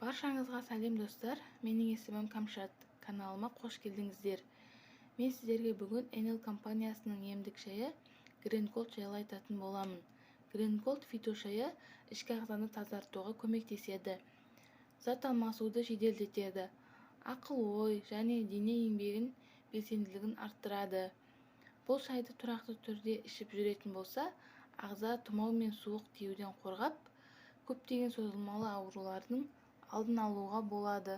Баршаңызға сәлем достар, менің есімім Камшат, каналыма қош келдіңіздер. Мен сіздерге бүгін Enel компаниясының емдік шайы Green Gold жайлы айтатын боламын. Green Gold фито шайы ішкі ағзаны тазартуға көмектеседі. Зат алмасуды жеделдетеді. Ақыл-ой және дене еңбегін белсенділігін арттырады. Бұл шайды тұрақты түрде ішіп жүретін болса, ағза тұмау мен суық тиюден қорғап, көптеген созылмалы аурулардың алдын алуға болады.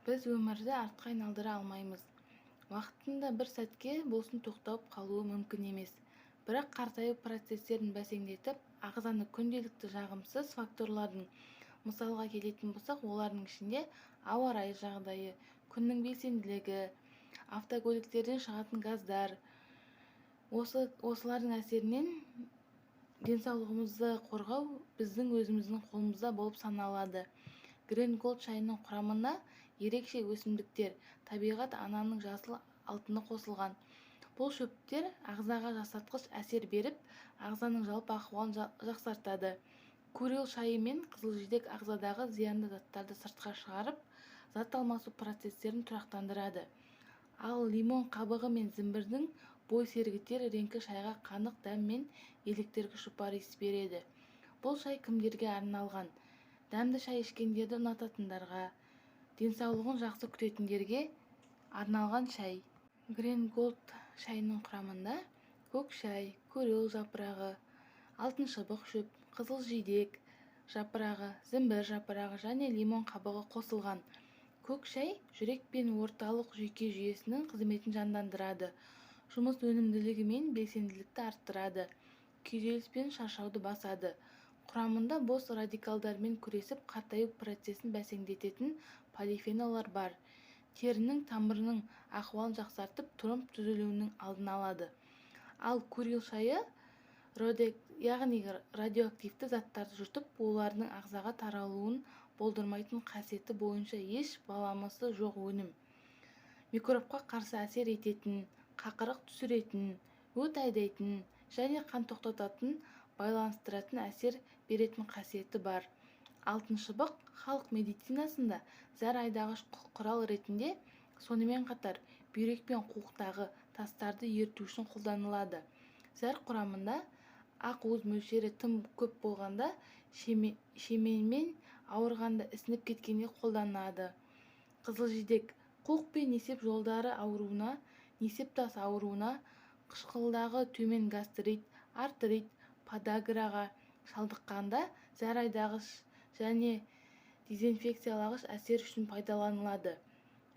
Біз өмірді артқа айналдыра алмаймыз. Уақытында бір сәтке болсын тоқтап қалуы мүмкін емес. Бірақ қартаю процестерін бәсеңдетіп, ағзаны күнделікті жағымсыз факторлардың мысалға келетін болсақ, олардың ішінде ауа райы жағдайы, күннің белсенділігі, автокөліктерден шығатын газдар, осылардың әсерінен денсаулығымызды қорғау біздің өзіміздің қолымызда болып саналады. Green Gold шайының құрамына ерекше өсімдіктер, табиғат ананың жасыл алтыны қосылған. Бұл шөптер ағзаға жасатқыш әсер беріп, ағзаның жалпы ахуалын жақсартады. Курил шайы мен қызылжидек ағзадағы зиянды заттарды сыртқа шығарып, зат алмасу процестерін тұрақтандырады. Ал лимон қабығы мен зімбірдің бой сергітер реңкі шайға қанық дәм мен еліктіргіш жұпар иіс береді. Бұл шай кімдерге арналған? Дәмді шай ішкендерді ұнататындарға, денсаулығын жақсы күтетіндерге арналған шай. Green Gold шайының құрамында көк шай, көрел жапырағы, алтын шыбық шөп, қызыл жидек жапырағы, зімбір жапырағы және лимон қабығы қосылған. Көк шай жүрек пен орталық жүйке жүйесінің қызметін жандандырады, жұмыс өнімділігі мен белсенділікті арттырады, күйзеліс пен шаршауды басады. Құрамында бос радикалдармен күресіп, қартаю процесін бәсеңдететін полифенолар бар. Терінің тамырының ахуалын жақсартып, тромб түзілуінің алдын алады. Ал курил шайы яғни радиоактивті заттарды жұтып, олардың ағзаға таралуын болдырмайтын қасиеті бойынша еш баламасы жоқ өнім. Микробқа қарсы әсер ететін, қақырық түсіретін, өт айдайтын және қан тоқтататын байланыстыратын әсер беретін қасиеті бар. Алтын шыбық халық медицинасында зәр айдағыш құрал ретінде, сонымен қатар бүйрек пен қуықтағы тастарды ерту үшін қолданылады. Зәр құрамында ақуыз мөлшері тым көп болғанда, шеменмен ауырғанда, ісініп кеткенде қолданады. Қызылжидек қуық пен несеп жолдары ауруына, несептас ауруына, қышқылдағы төмен гастрит, артрит, подаграға шалдыққанда зәр айдағыш және дезинфекциялағыш әсер үшін пайдаланылады.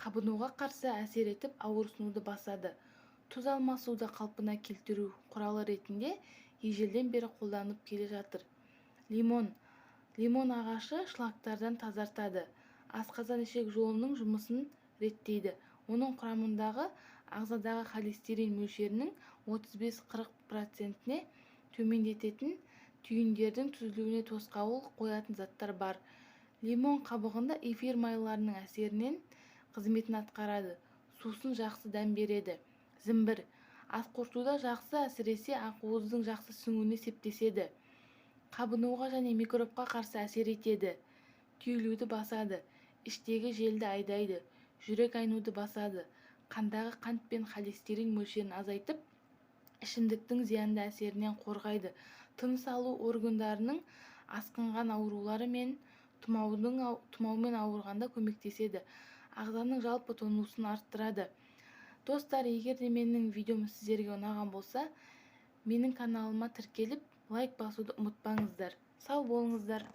Қабынуға қарсы әсер етіп, ауырсынуды басады. Тұз алмасуды қалпына келтіру құралы ретінде ежелден бері қолданып келе жатыр. Лимон ағашы шлактардан тазартады. Асқазан ішек жолының жұмысын реттейді. Оның құрамындағы ағзадағы холестерин мөлшерінің 35-40%-не төмендететін, түйіндердің түзілуіне тосқауыл қоятын заттар бар. Лимон қабығында эфир майларының әсерінен қызметін атқарады. Сусын жақсы дәм береді. Зімбір ас қорытуда жақсы, әсіресе ақуыздың жақсы сіңуіне септеседі. Қабынуға және микробқа қарсы әсер етеді. Түйілуді басады. Іштегі желді айдайды. Жүрек айнуды басады. Қандағы қант пен холестерин мөлшерін азайтып, ішімдіктің зиянды әсерінен қорғайды. Тыныс алу органдарының асқынған аурулары мен тұмаумен ауырғанда көмектеседі. Ағзаның жалпы тонусын арттырады. Достар, егер де менің видеом сіздерге ұнаған болса, менің каналыма тіркеліп, лайк басуды ұмытпаңыздар. Сау болыңыздар.